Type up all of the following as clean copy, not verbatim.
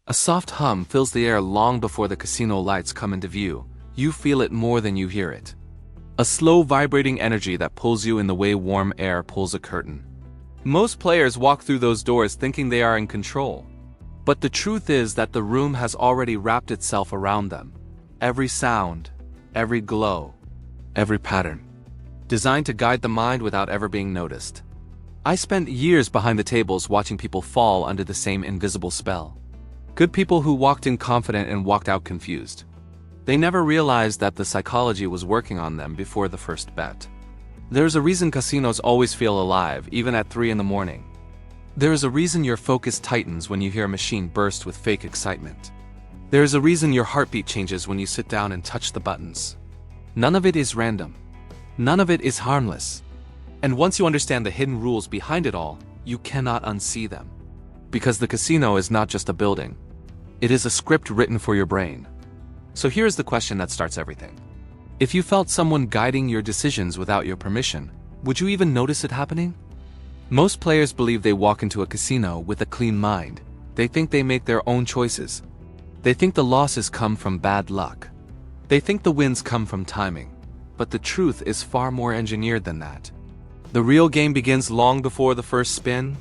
A soft hum fills the air long before the casino lights come into view. You feel it more than you hear it. A slow vibrating energy that pulls you in the way warm air pulls a curtain. Most players walk through those doors thinking they are in control. But the truth is that the room has already wrapped itself around them. Every sound, every glow, every pattern. Designed to guide the mind without ever being noticed. I spent years behind the tables watching people fall under the same invisible spell. Good people who walked in confident and walked out confused. They never realized that the psychology was working on them before the first bet. There's a reason casinos always feel alive, even at 3 in the morning. There is a reason your focus tightens when you hear a machine burst with fake excitement. There is a reason your heartbeat changes when you sit down and touch the buttons. None of it is random. None of it is harmless. And once you understand the hidden rules behind it all, you cannot unsee them. Because the casino is not just a building. It is a script written for your brain. So here's the question that starts everything. If you felt someone guiding your decisions without your permission, would you even notice it happening? Most players believe they walk into a casino with a clean mind. They think they make their own choices. They think the losses come from bad luck. They think the wins come from timing. But the truth is far more engineered than that. The real game begins long before the first spin.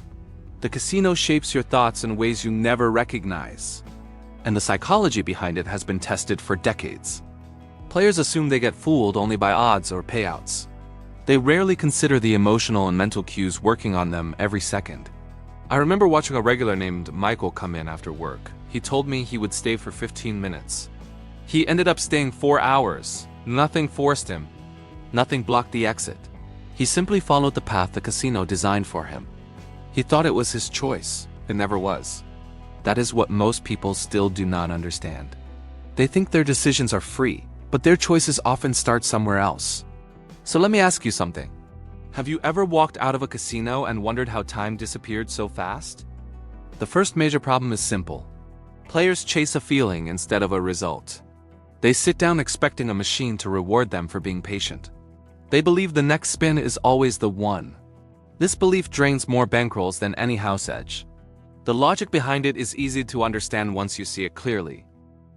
The casino shapes your thoughts in ways you never recognize. And the psychology behind it has been tested for decades. Players assume they get fooled only by odds or payouts. They rarely consider the emotional and mental cues working on them every second. I remember watching a regular named Michael come in after work. He told me he would stay for 15 minutes. He ended up staying 4 hours. Nothing forced him. Nothing blocked the exit. He simply followed the path the casino designed for him. He thought it was his choice. It never was. That is what most people still do not understand. They think their decisions are free, but their choices often start somewhere else. So let me ask you something. Have you ever walked out of a casino and wondered how time disappeared so fast? The first major problem is simple. Players chase a feeling instead of a result. They sit down expecting a machine to reward them for being patient. They believe the next spin is always the one. This belief drains more bankrolls than any house edge. The logic behind it is easy to understand once you see it clearly.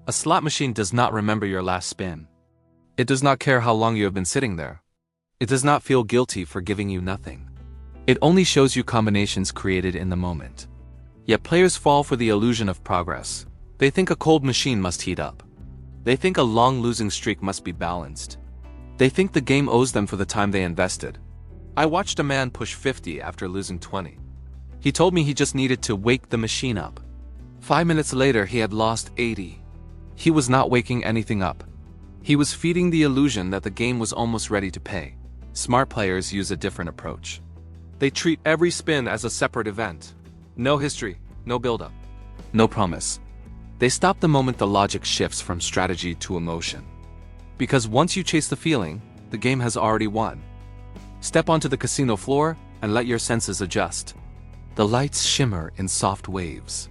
A slot machine does not remember your last spin. It does not care how long you have been sitting there. It does not feel guilty for giving you nothing. It only shows you combinations created in the moment. Yet players fall for the illusion of progress. They think a cold machine must heat up. They think a long losing streak must be balanced. They think the game owes them for the time they invested. I watched a man push 50 after losing 20. He told me he just needed to wake the machine up. 5 minutes later, he had lost 80. He was not waking anything up. He was feeding the illusion that the game was almost ready to pay. Smart players use a different approach. They treat every spin as a separate event. No history, no build-up, no promise. They stop the moment the logic shifts from strategy to emotion. Because once you chase the feeling, the game has already won. Step onto the casino floor and let your senses adjust. The lights shimmer in soft waves.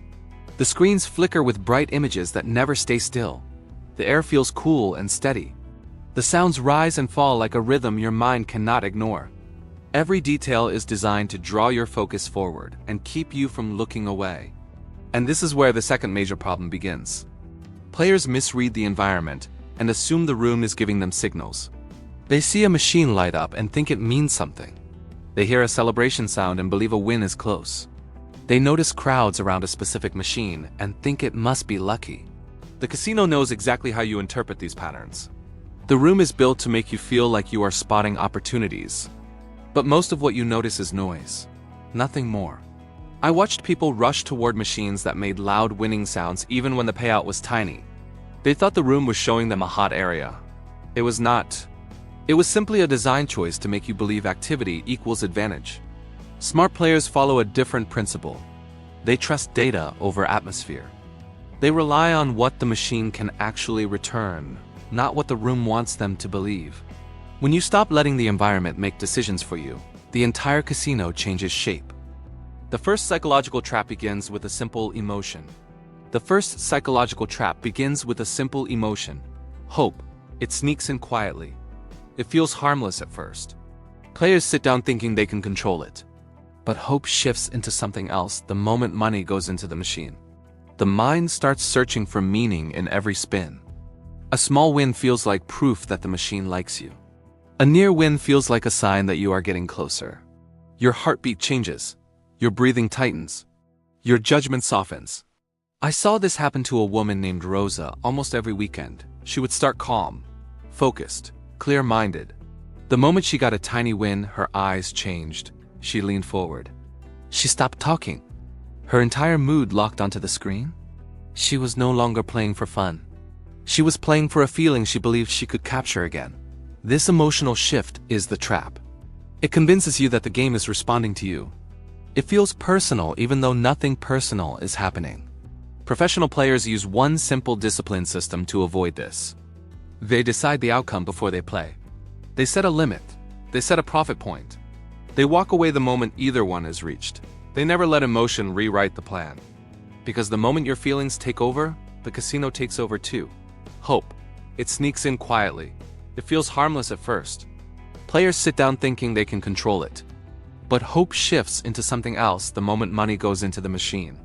The screens flicker with bright images that never stay still. The air feels cool and steady. The sounds rise and fall like a rhythm your mind cannot ignore. Every detail is designed to draw your focus forward and keep you from looking away. And this is where the second major problem begins. Players misread the environment and assume the room is giving them signals. They see a machine light up and think it means something. They hear a celebration sound and believe a win is close. They notice crowds around a specific machine and think it must be lucky. The casino knows exactly how you interpret these patterns. The room is built to make you feel like you are spotting opportunities. But most of what you notice is noise. Nothing more. I watched people rush toward machines that made loud winning sounds even when the payout was tiny. They thought the room was showing them a hot area. It was not. It was simply a design choice to make you believe activity equals advantage. Smart players follow a different principle. They trust data over atmosphere. They rely on what the machine can actually return, not what the room wants them to believe. When you stop letting the environment make decisions for you, the entire casino changes shape. The first psychological trap begins with a simple emotion. Hope. It sneaks in quietly. It feels harmless at first. Players sit down thinking they can control it. But hope shifts into something else the moment money goes into the machine. The mind starts searching for meaning in every spin. A small win feels like proof that the machine likes you. A near win feels like a sign that you are getting closer. Your heartbeat changes. Your breathing tightens. Your judgment softens. I saw this happen to a woman named Rosa almost every weekend. She would start calm, focused, clear-minded. The moment she got a tiny win, her eyes changed. She leaned forward. She stopped talking. Her entire mood locked onto the screen. She was no longer playing for fun. She was playing for a feeling she believed she could capture again. This emotional shift is the trap. It convinces you that the game is responding to you. It feels personal even though nothing personal is happening. Professional players use one simple discipline system to avoid this. They decide the outcome before they play. They set a limit. They set a profit point. They walk away the moment either one is reached. They never let emotion rewrite the plan. Because the moment your feelings take over, the casino takes over too. Hope. It sneaks in quietly. It feels harmless at first. Players sit down thinking they can control it. But hope shifts into something else the moment money goes into the machine.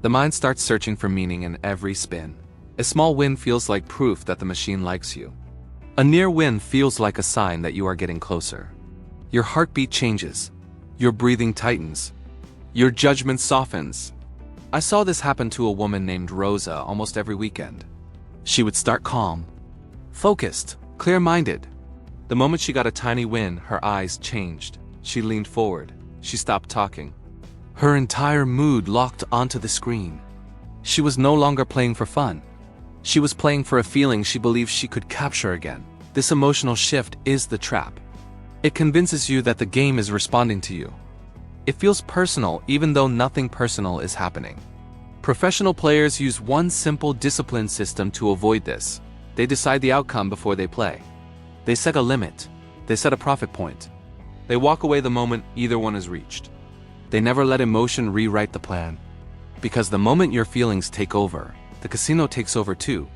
The mind starts searching for meaning in every spin. A small win feels like proof that the machine likes you. A near win feels like a sign that you are getting closer. Your heartbeat changes. Your breathing tightens. Your judgment softens. I saw this happen to a woman named Rosa almost every weekend. She would start calm, focused, clear-minded. The moment she got a tiny win, her eyes changed. She leaned forward. She stopped talking. Her entire mood locked onto the screen. She was no longer playing for fun. She was playing for a feeling she believed she could capture again. This emotional shift is the trap. It convinces you that the game is responding to you. It feels personal even though nothing personal is happening. Professional players use one simple discipline system to avoid this. They decide the outcome before they play. They set a limit. They set a profit point. They walk away the moment either one is reached. They never let emotion rewrite the plan. Because the moment your feelings take over, the casino takes over too.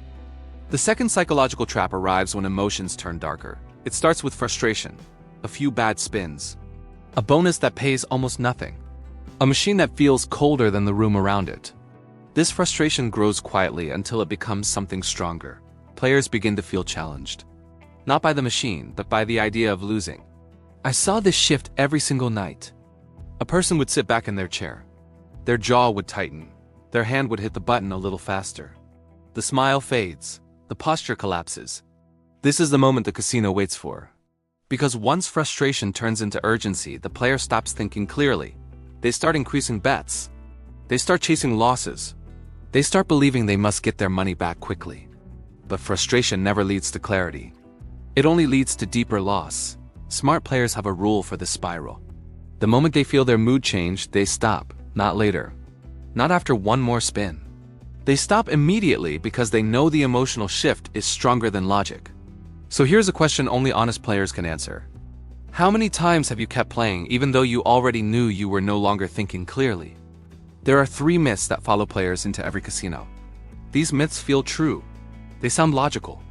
The second psychological trap arrives when emotions turn darker. It starts with frustration, a few bad spins, a bonus that pays almost nothing, a machine that feels colder than the room around it. This frustration grows quietly until it becomes something stronger. Players begin to feel challenged. Not by the machine, but by the idea of losing. I saw this shift every single night. A person would sit back in their chair. Their jaw would tighten. Their hand would hit the button a little faster. The smile fades. The posture collapses. This is the moment the casino waits for. Because once frustration turns into urgency, the player stops thinking clearly. They start increasing bets. They start chasing losses. They start believing they must get their money back quickly. But frustration never leads to clarity. It only leads to deeper loss. Smart players have a rule for this spiral. The moment they feel their mood change, they stop, not later. Not after one more spin. They stop immediately because they know the emotional shift is stronger than logic. So here's a question only honest players can answer. How many times have you kept playing even though you already knew you were no longer thinking clearly? There are 3 myths that follow players into every casino. These myths feel true. They sound logical.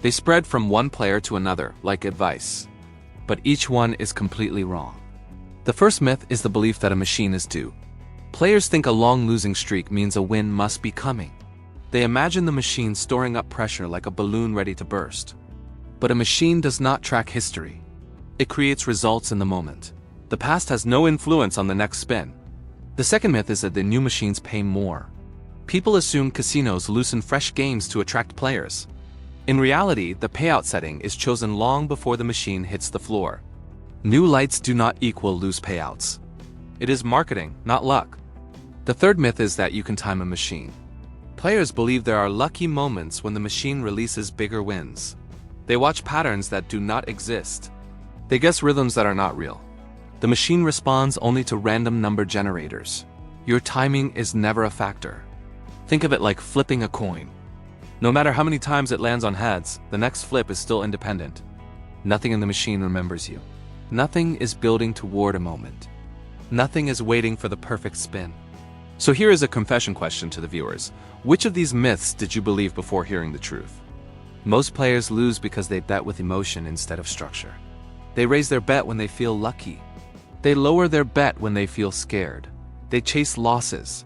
They spread from one player to another, like advice. But each one is completely wrong. The first myth is the belief that a machine is due. Players think a long losing streak means a win must be coming. They imagine the machine storing up pressure like a balloon ready to burst. But a machine does not track history. It creates results in the moment. The past has no influence on the next spin. The second myth is that the new machines pay more. People assume casinos loosen fresh games to attract players. In reality, the payout setting is chosen long before the machine hits the floor. New lights do not equal loose payouts. It is marketing, not luck. The third myth is that you can time a machine. Players believe there are lucky moments when the machine releases bigger wins. They watch patterns that do not exist. They guess rhythms that are not real. The machine responds only to random number generators. Your timing is never a factor. Think of it like flipping a coin. No matter how many times it lands on heads, the next flip is still independent. Nothing in the machine remembers you. Nothing is building toward a moment. Nothing is waiting for the perfect spin. So here is a confession question to the viewers. Which of these myths did you believe before hearing the truth? Most players lose because they bet with emotion instead of structure. They raise their bet when they feel lucky. They lower their bet when they feel scared. They chase losses.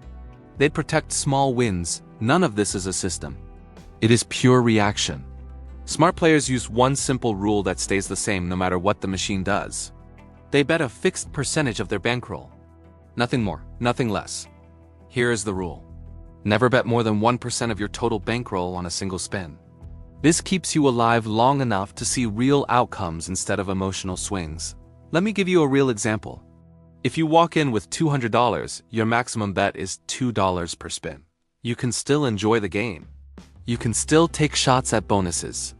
They'd protect small wins. None of this is a system. It is pure reaction. Smart players use one simple rule that stays the same no matter what the machine does. They bet a fixed percentage of their bankroll. Nothing more, nothing less. Here is the rule. Never bet more than 1% of your total bankroll on a single spin. This keeps you alive long enough to see real outcomes instead of emotional swings. Let me give you a real example. If you walk in with $200, your maximum bet is $2 per spin. You can still enjoy the game. You can still take shots at bonuses.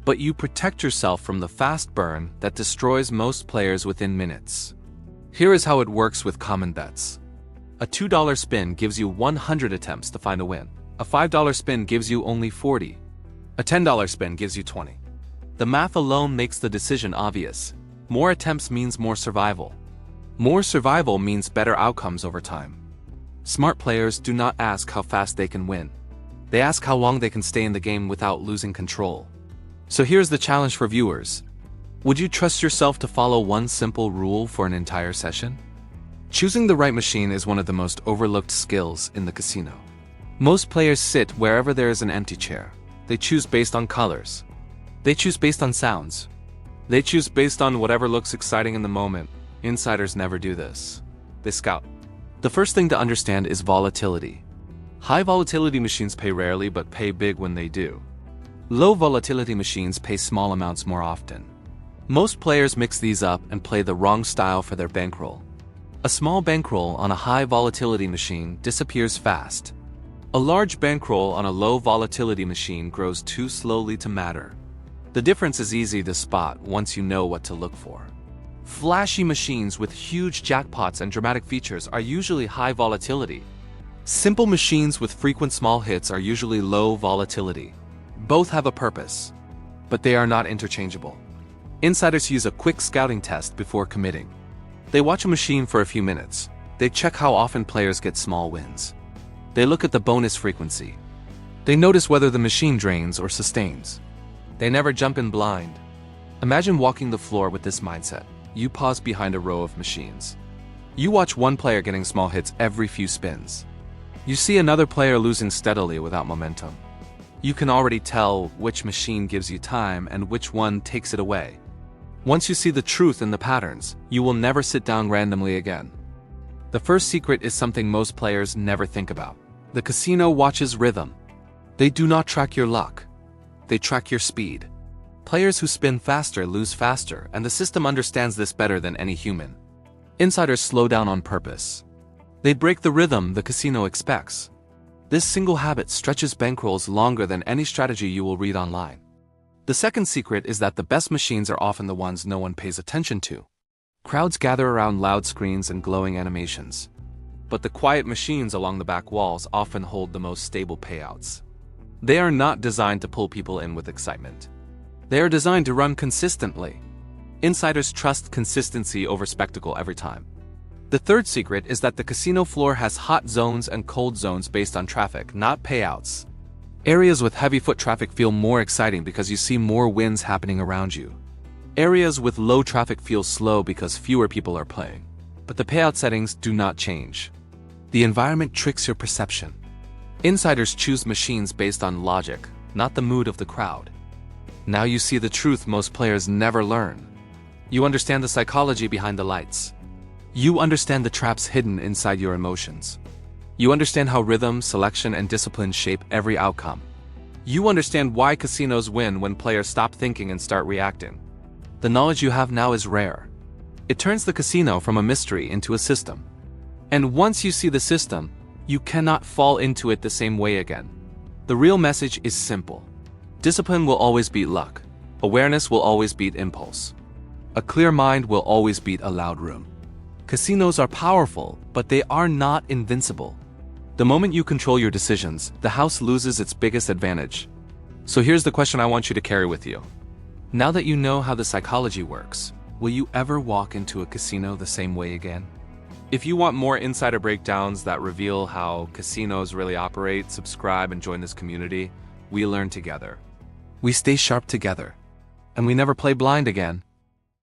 But you protect yourself from the fast burn that destroys most players within minutes. Here is how it works with common bets. A $2 spin gives you 100 attempts to find a win. A $5 spin gives you only 40. A $10 spin gives you 20. The math alone makes the decision obvious. More attempts means more survival. More survival means better outcomes over time. Smart players do not ask how fast they can win. They ask how long they can stay in the game without losing control. So here's the challenge for viewers. Would you trust yourself to follow one simple rule for an entire session? Choosing the right machine is one of the most overlooked skills in the casino. Most players sit wherever there is an empty chair. They choose based on colors. They choose based on sounds. They choose based on whatever looks exciting in the moment. Insiders never do this. They scout. The first thing to understand is volatility. High volatility machines pay rarely but pay big when they do. Low volatility machines pay small amounts more often. Most players mix these up and play the wrong style for their bankroll. A small bankroll on a high volatility machine disappears fast. A large bankroll on a low volatility machine grows too slowly to matter. The difference is easy to spot once you know what to look for. Flashy machines with huge jackpots and dramatic features are usually high volatility. Simple machines with frequent small hits are usually low volatility. Both have a purpose, but they are not interchangeable. Insiders use a quick scouting test before committing. They watch a machine for a few minutes. They check how often players get small wins. They look at the bonus frequency. They notice whether the machine drains or sustains. They never jump in blind. Imagine walking the floor with this mindset. You pause behind a row of machines. You watch one player getting small hits every few spins. You see another player losing steadily without momentum. You can already tell which machine gives you time and which one takes it away. Once you see the truth in the patterns, you will never sit down randomly again. The first secret is something most players never think about. The casino watches rhythm. They do not track your luck. They track your speed. Players who spin faster lose faster, and the system understands this better than any human. Insiders slow down on purpose. They break the rhythm the casino expects. This single habit stretches bankrolls longer than any strategy you will read online. The second secret is that the best machines are often the ones no one pays attention to. Crowds gather around loud screens and glowing animations. But the quiet machines along the back walls often hold the most stable payouts. They are not designed to pull people in with excitement. They are designed to run consistently. Insiders trust consistency over spectacle every time. The third secret is that the casino floor has hot zones and cold zones based on traffic, not payouts. Areas with heavy foot traffic feel more exciting because you see more wins happening around you. Areas with low traffic feel slow because fewer people are playing. But the payout settings do not change. The environment tricks your perception. Insiders choose machines based on logic, not the mood of the crowd. Now you see the truth most players never learn. You understand the psychology behind the lights. You understand the traps hidden inside your emotions. You understand how rhythm, selection, and discipline shape every outcome. You understand why casinos win when players stop thinking and start reacting. The knowledge you have now is rare. It turns the casino from a mystery into a system. And once you see the system, you cannot fall into it the same way again. The real message is simple. Discipline will always beat luck. Awareness will always beat impulse. A clear mind will always beat a loud room. Casinos are powerful, but they are not invincible. The moment you control your decisions, the house loses its biggest advantage. So here's the question I want you to carry with you. Now that you know how the psychology works, will you ever walk into a casino the same way again? If you want more insider breakdowns that reveal how casinos really operate, subscribe and join this community. We learn together. We stay sharp together. And we never play blind again.